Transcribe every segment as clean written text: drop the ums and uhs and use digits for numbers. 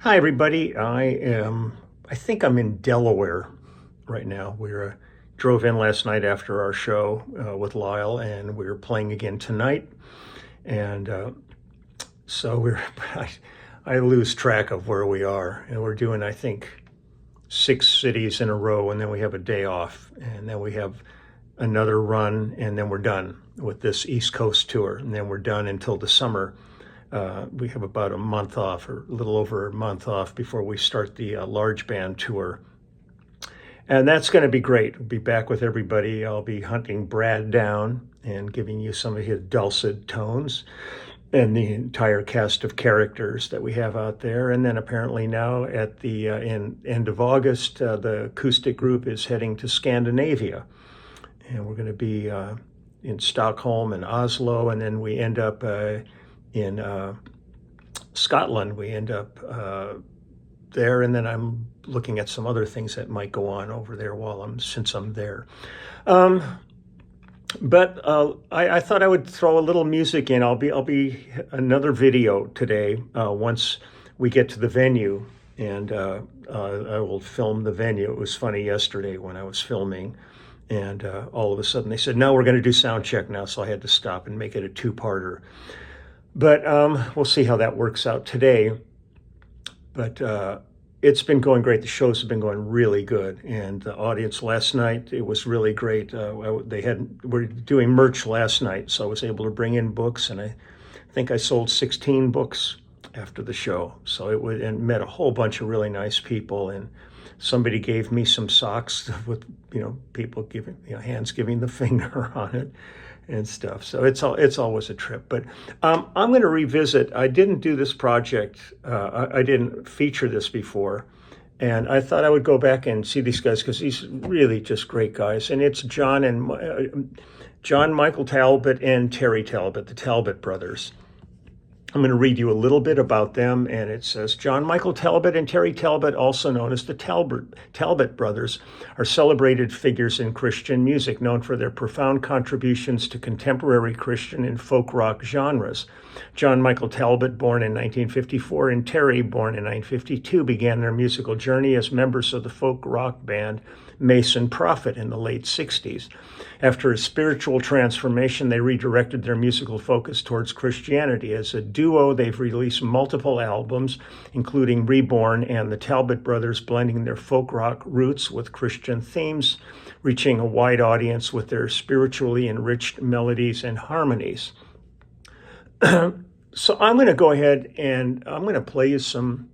Hi, everybody. I think I'm in Delaware right now. We drove in last night after our show with Lyle, and we're playing again tonight. And so I lose track of where we are. And we're doing, I think, 6 cities in a row, and then we have a day off, and then we have another run, and then we're done with this East Coast tour, and then we're done until the summer. We have about a month off, or a little over a month off, before we start the large band tour. And that's going to be great. We'll be back with everybody. I'll be hunting Brad down and giving you some of his dulcet tones and the entire cast of characters that we have out there. And then apparently now at the end of August, the acoustic group is heading to Scandinavia. And we're going to be in Stockholm and Oslo, and then we end up in Scotland. We end up there, and then I'm looking at some other things that might go on over there since I'm there. But I thought I would throw a little music in. I'll be another video today once we get to the venue, and I will film the venue. It was funny yesterday when I was filming, and all of a sudden they said, "No, we're going to do sound check now," so I had to stop and make it a 2-parter. But we'll see how that works out today. But it's been going great. The shows have been going really good. And the audience last night, it was really great. We're doing merch last night, so I was able to bring in books. And I think I sold 16 books after the show. So and met a whole bunch of really nice people. And somebody gave me some socks with, people giving, hands giving the finger on it and stuff. So it's always a trip. But I'm going to revisit. I didn't do this project. I didn't feature this before. And I thought I would go back and see these guys because these really just great guys. And it's John Michael Talbot and Terry Talbot, the Talbot Brothers. I'm going to read you a little bit about them, and it says, John Michael Talbot and Terry Talbot, also known as the Talbot Brothers, are celebrated figures in Christian music, known for their profound contributions to contemporary Christian and folk rock genres. John Michael Talbot, born in 1954, and Terry, born in 1952, began their musical journey as members of the folk rock band Mason Prophet in the late 60s. After a spiritual transformation, they redirected their musical focus towards Christianity. As a duo, they've released multiple albums, including Reborn and the Talbot Brothers, blending their folk rock roots with Christian themes, reaching a wide audience with their spiritually enriched melodies and harmonies. So I'm going to go ahead and I'm going to play you some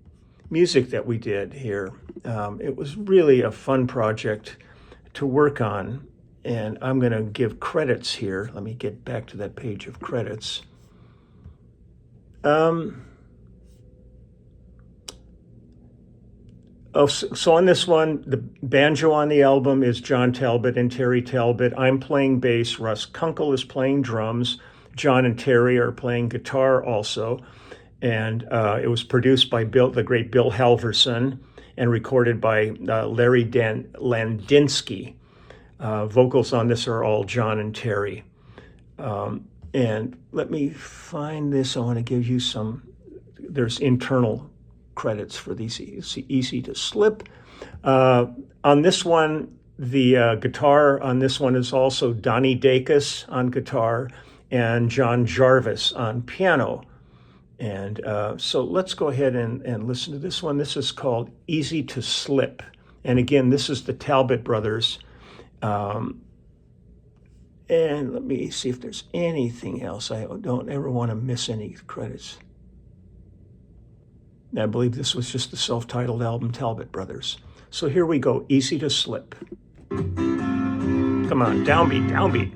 music that we did here. It was really a fun project to work on, and I'm going to give credits here. Let me get back to that page of credits. So on this one, the banjo on the album is John Talbot and Terry Talbot. I'm playing bass. Russ Kunkel is playing drums. John and Terry are playing guitar also. And it was produced by the great Bill Halverson and recorded by Larry Landinsky. Vocals on this are all John and Terry. And let me find this. I want to give you there's internal credits for these. It's easy to slip. On this one, the guitar on this one is also Donnie Dacus on guitar and John Jarvis on piano. And so let's go ahead and listen to this one. This is called Easy to Slip. And again, this is the Talbot Brothers. And let me see if there's anything else. I don't ever want to miss any credits. I believe this was just the self-titled album, Talbot Brothers. So here we go, Easy to Slip. Come on, downbeat, downbeat.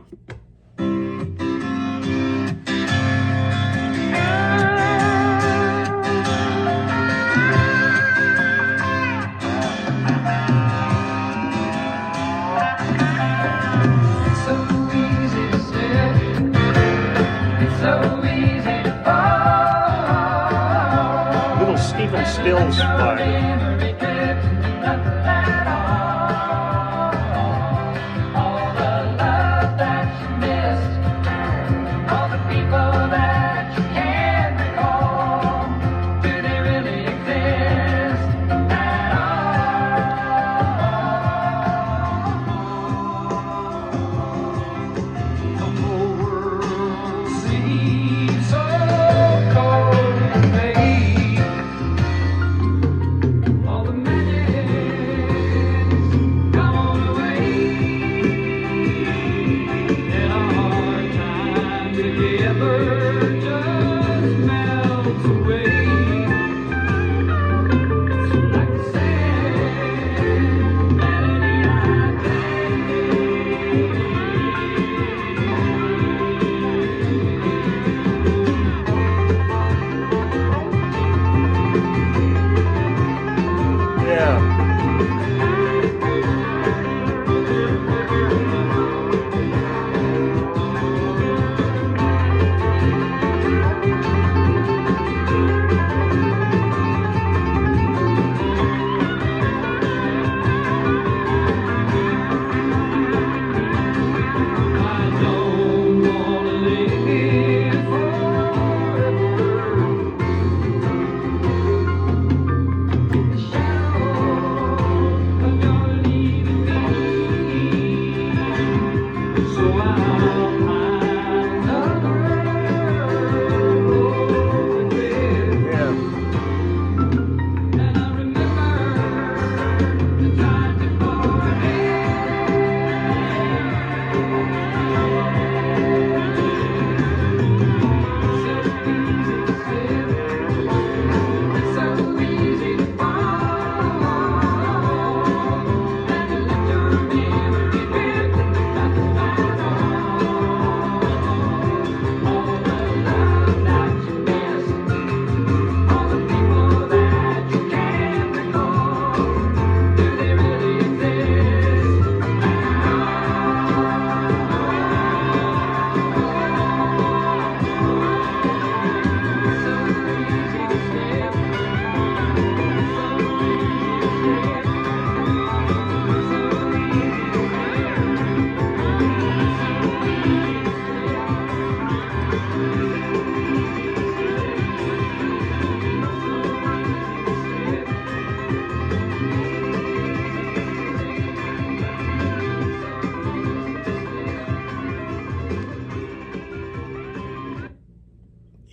Stephen Stills vibe. People that you can't recall, do they really exist?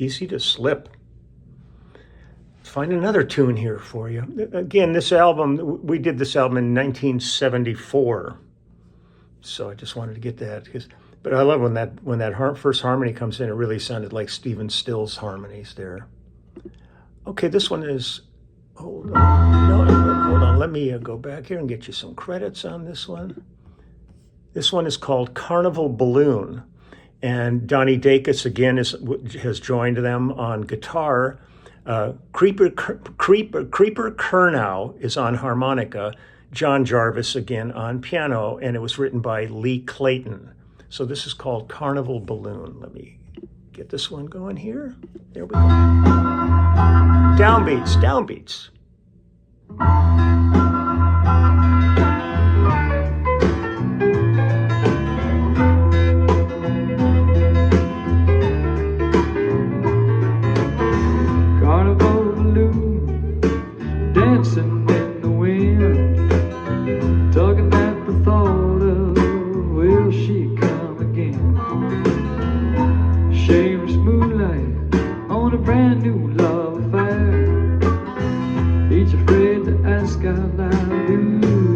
easy to slip. Find another tune here for you. Again, this album, we did this album in 1974. So I just wanted to get that. But I love when that first harmony comes in, it really sounded like Stephen Stills harmonies there. Okay, this one is, hold on. No, hold on. Let me go back here and get you some credits on this one. This one is called Carnival Balloon. And Donnie Dacus, again, has joined them on guitar. Creeper Kernow is on harmonica. John Jarvis, again, on piano. And it was written by Lee Clayton. So this is called Carnival Balloon. Let me get this one going here. There we go. Downbeats, downbeats. Carnival balloon dancing in the wind, tugging at the thought of, will she come again? Shameless moonlight on a brand new love affair, each afraid to ask out loud, do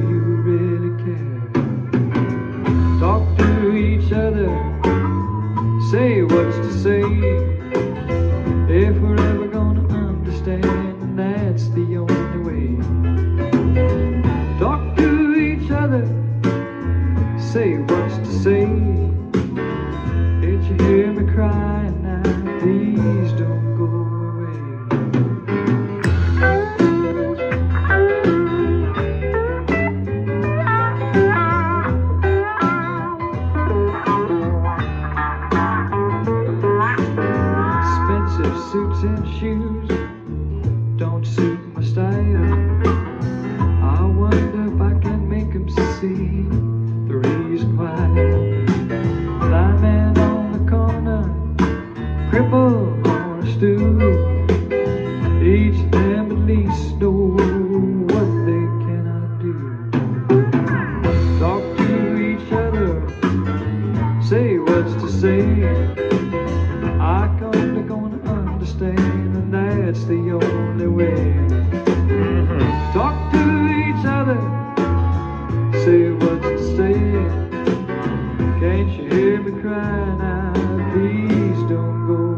you really care? Talk to each other, say what's to say, if we're ever gonna understand, and that's the only way. Talk to each other, say what's to say. Did you hear me crying now? Please don't go away. Expensive suits and shoes don't suit my style. I wonder if I can make them see the reason why. Blind man on the corner, crippled on a stool, each of them at least know what they cannot do. Talk to each other, say what's to say. I come to gonna understand, and that's the only way. Talk to each other, say what's to say. Can't you hear me crying out? Please don't go away.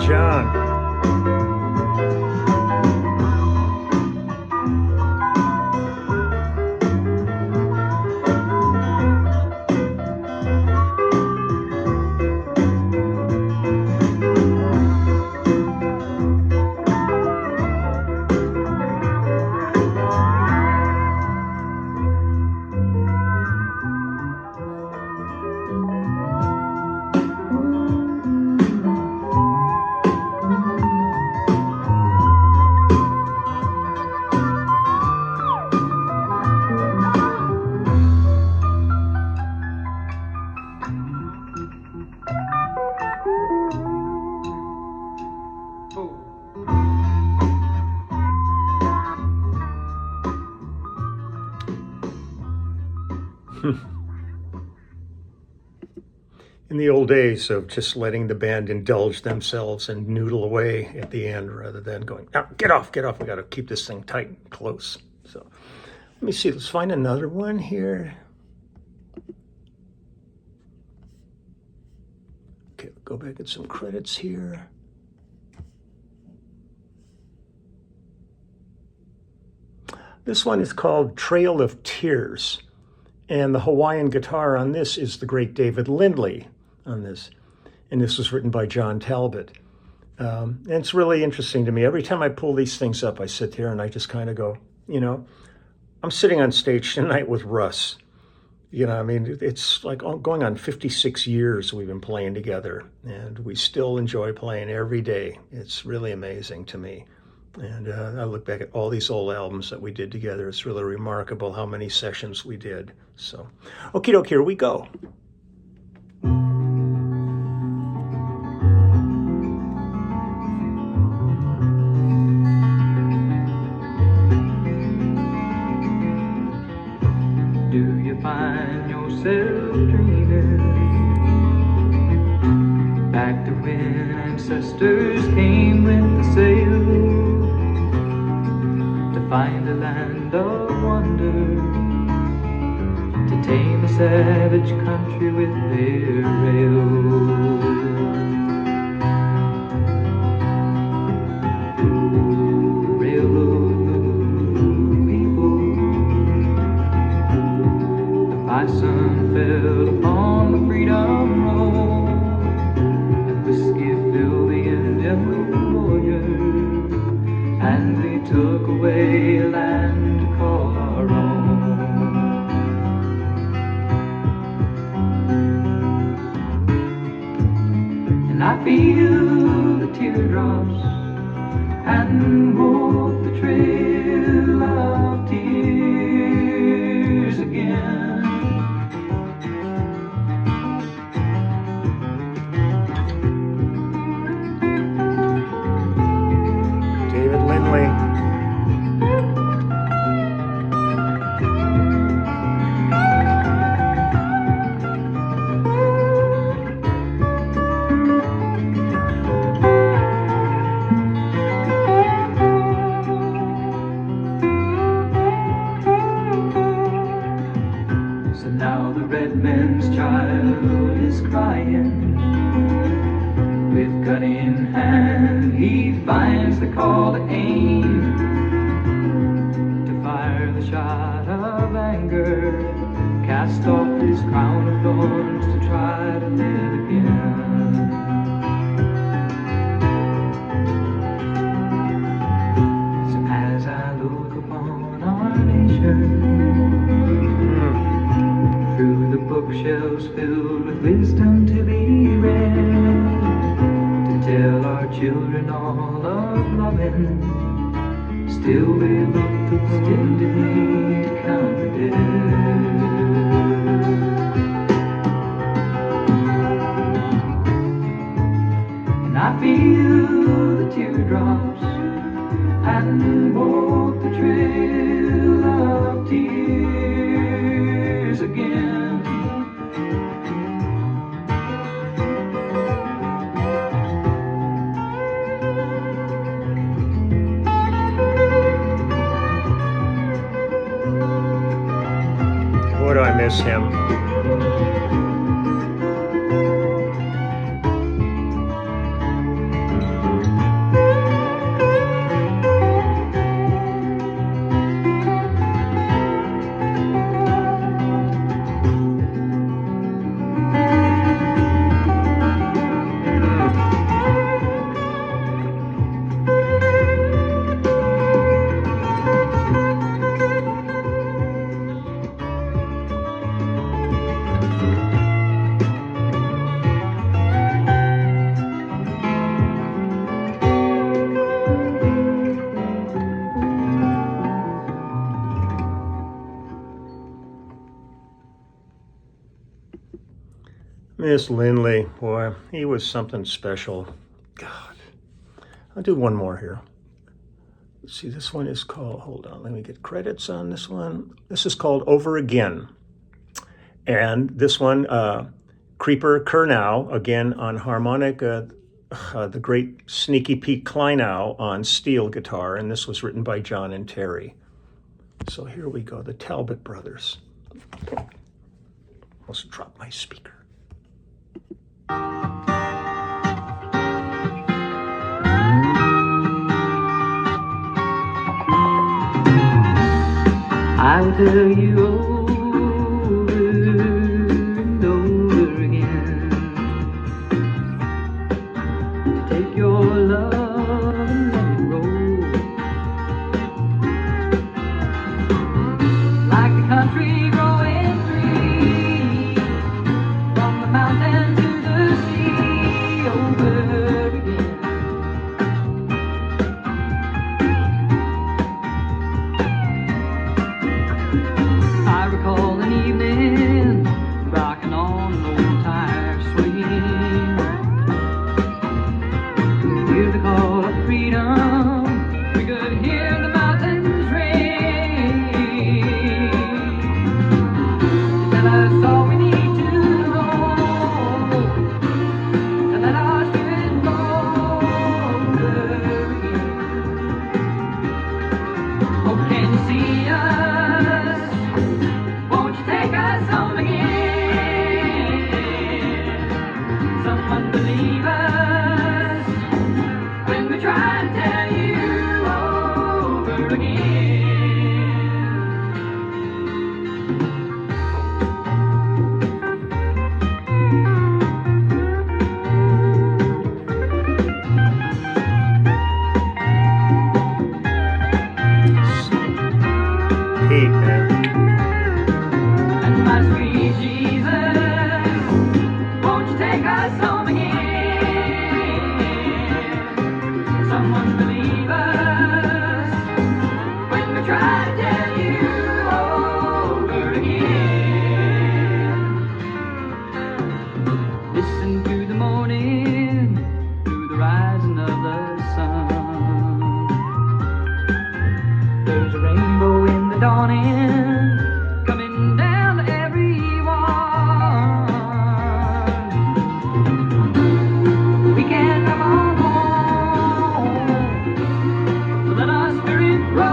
John. In the old days of just letting the band indulge themselves and noodle away at the end rather than going, "Now, get off, we got to keep this thing tight and close." So let me see, let's find another one here. Okay, go back at some credits here. This one is called Trail of Tears, and the Hawaiian guitar on this is the great David Lindley on this, and this was written by John Talbot. And it's really interesting to me. Every time I pull these things up, I sit there and I just kind of go, I'm sitting on stage tonight with Russ, I mean, it's like going on 56 years we've been playing together, and we still enjoy playing every day. It's really amazing to me. And I look back at all these old albums that we did together. It's really remarkable how many sessions we did. So, okie doke, here we go. Do you find yourself dreaming back to when ancestors came with the sail to find a land of wonder, to tame a savage country with their rails? Sun fell upon the freedom road, and whiskey filled the Indian warriors, and they took away land to call our own. And I feel the teardrops and walk the trail of tears again. Lindley. So now the red man's child is crying. With gun in hand, he finds the call to aim, to fire the shot of anger, cast off his crown of thorns to try to live again. So as I look upon our nation, through the bookshelves filled with wisdom to be read, tell our children all of loving, still we look to need to count the dead. And I feel the teardrops and walk the trail of tears again. Boy, do I miss him. Miss Lindley, boy, he was something special. God. I'll do one more here. Let's see, this one is called, hold on, let me get credits on this one. This is called Over Again. And this one, Creeper Kernow, again on harmonic, the great Sneaky Pete Kleinow on steel guitar, and this was written by John and Terry. So here we go, the Talbot Brothers. Almost dropped my speaker. I'll tell you over and over again, take your love and let it roll, like the country growing free. someone believe us when we try to tell you over again. Listen to the morning, to the rising of the sun. There's a rainbow in the dawning, coming down to everyone. We can't come on home, let our spirit roll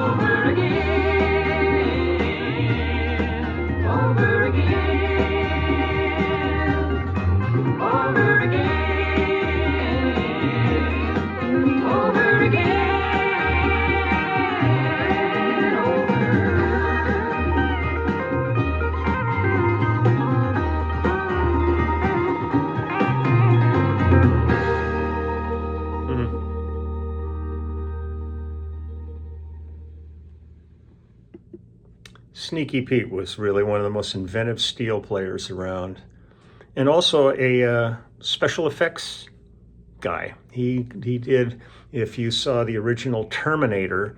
over again, over again, over again, over again. Sneaky Pete was really one of the most inventive steel players around, and also a special effects guy. He did, if you saw the original Terminator,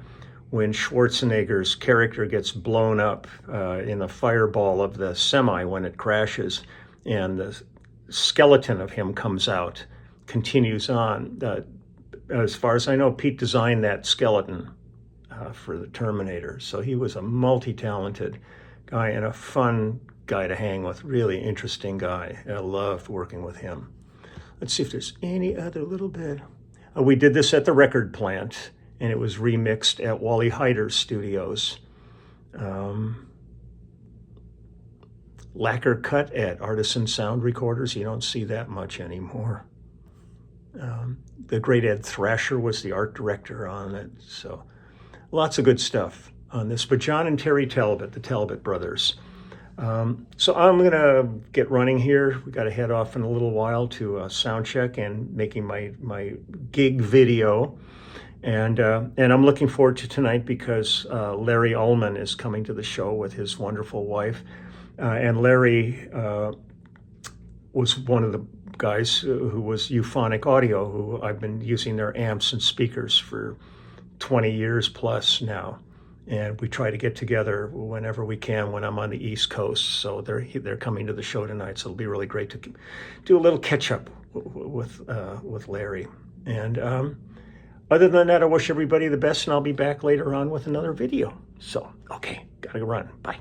when Schwarzenegger's character gets blown up in the fireball of the semi when it crashes, and the skeleton of him comes out, continues on. As far as I know, Pete designed that skeleton for the Terminator. So he was a multi-talented guy and a fun guy to hang with, really interesting guy. I loved working with him. Let's see if there's any other little bit. We did this at the record plant, and it was remixed at Wally Hyder's studios. Lacquer cut at Artisan Sound Recorders. You don't see that much anymore. The great Ed Thrasher was the art director on it. So lots of good stuff on this. But John and Terry Talbot, the Talbot Brothers. So I'm going to get running here. We got to head off in a little while to sound check and making my gig video. And I'm looking forward to tonight because Larry Ullman is coming to the show with his wonderful wife. And Larry was one of the guys who was Euphonic Audio, who I've been using their amps and speakers for 20 years plus now. And we try to get together whenever we can when I'm on the East Coast. So they're coming to the show tonight. So it'll be really great to do a little catch up with Larry. And other than that, I wish everybody the best, and I'll be back later on with another video. So, okay, gotta run. Bye.